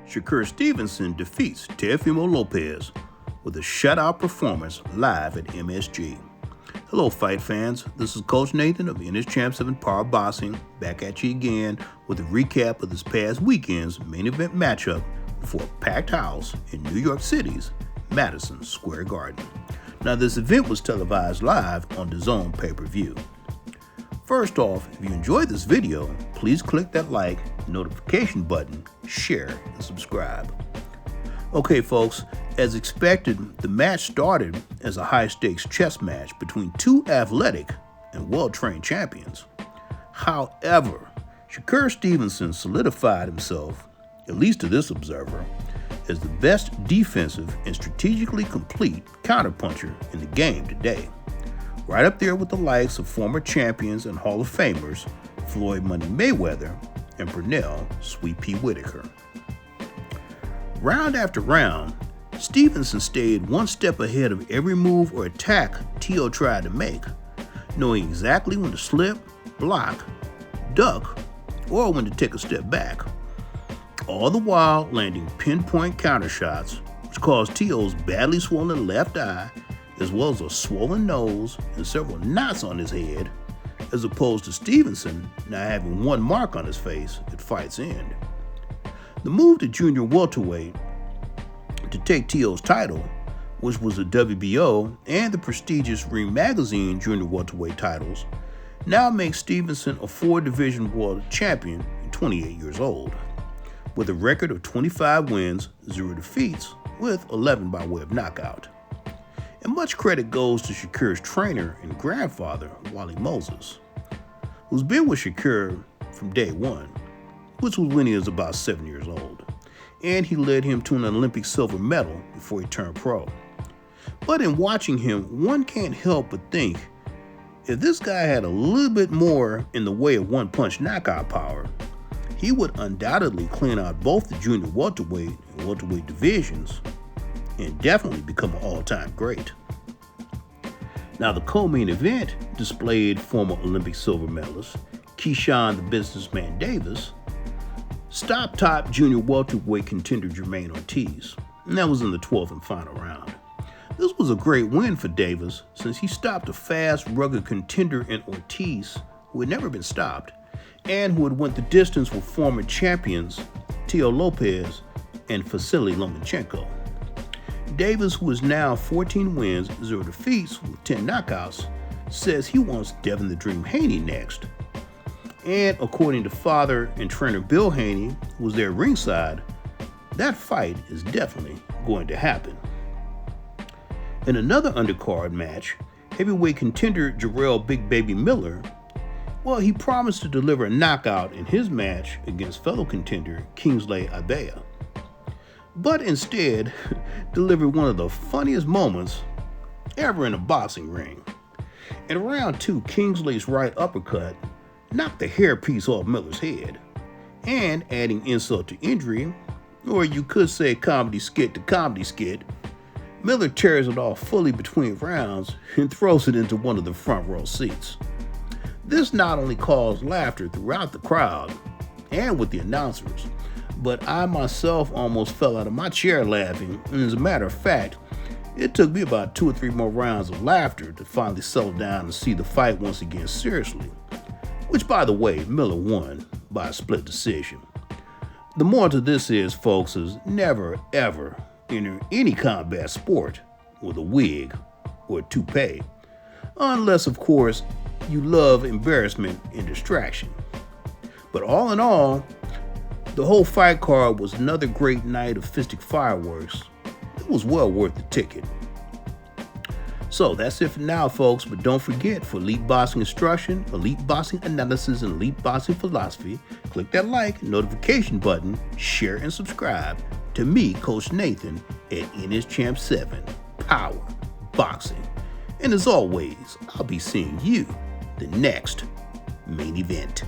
Shakur Stevenson defeats Teofimo Lopez with a shutout performance live at MSG. Hello, fight fans. This is Coach Nathan of NS Champ 7 Power Boxing, back at you again with a recap of this past weekend's main event matchup before a packed house in New York City's Madison Square Garden. Now, this event was televised live on DAZN pay-per-view. First off, if you enjoyed this video, please click that like, notification button, share, and subscribe. Okay, folks, as expected, the match started as a high-stakes chess match between two athletic and well-trained champions. However, Shakur Stevenson solidified himself, at least to this observer, as the best defensive and strategically complete counterpuncher in the game today. Right up there with the likes of former champions and Hall of Famers Floyd Money Mayweather and Pernell Sweet Pea Whitaker. Round after round, Stevenson stayed one step ahead of every move or attack Teo tried to make, knowing exactly when to slip, block, duck, or when to take a step back. All the while landing pinpoint counter shots, which caused Teo's badly swollen left eye, as well as a swollen nose and several knots on his head, as opposed to Stevenson now having one mark on his face at fight's end. The move to junior welterweight to take Teo's title, which was the WBO and the prestigious Ring Magazine junior welterweight titles, now makes Stevenson a four-division world champion at 28 years old, with a record of 25 wins, 0 defeats, with 11 by way of knockout. And much credit goes to Shakur's trainer and grandfather, Wally Moses, who's been with Shakur from day one, which was when he was about 7 years old, and he led him to an Olympic silver medal before he turned pro. But in watching him, one can't help but think, if this guy had a little bit more in the way of one-punch knockout power, he would undoubtedly clean out both the junior welterweight and welterweight divisions and definitely become an all-time great. Now, the co-main event displayed former Olympic silver medalist Keyshawn the Businessman Davis stop top junior welterweight contender Jermaine Ortiz, and that was in the 12th and final round. This was a great win for Davis since he stopped a fast, rugged contender in Ortiz who had never been stopped and who had went the distance with former champions Teofimo Lopez and Vasily Lomachenko. Davis, who is now 14 wins, 0 defeats with 10 knockouts, says he wants Devin the Dream Haney next. And according to father and trainer Bill Haney, who was there ringside, that fight is definitely going to happen. In another undercard match, heavyweight contender Jarrell Big Baby Miller, well, he promised to deliver a knockout in his match against fellow contender Kingsley Abea, but instead delivered one of the funniest moments ever in a boxing ring. In round 2, Kingsley's right uppercut knocked the hairpiece off Miller's head, and adding insult to injury, or you could say comedy skit to comedy skit, Miller tears it off fully between rounds and throws it into one of the front row seats. This not only caused laughter throughout the crowd and with the announcers, but I myself almost fell out of my chair laughing, and as a matter of fact, it took me about 2 or 3 more rounds of laughter to finally settle down and see the fight once again seriously, which, by the way, Miller won by a split decision. The moral to this is, folks, is never ever enter any combat sport with a wig or a toupee, unless, of course, you love embarrassment and distraction. But all in all, the whole fight card was another great night of fistic fireworks. It was well worth the ticket. So that's it for now, folks, but don't forget, for elite boxing instruction, elite boxing analysis, and elite boxing philosophy, click that like, notification button, share, and subscribe to me, Coach Nathan, at NS Champ 7 Power Boxing. And as always, I'll be seeing you the next main event.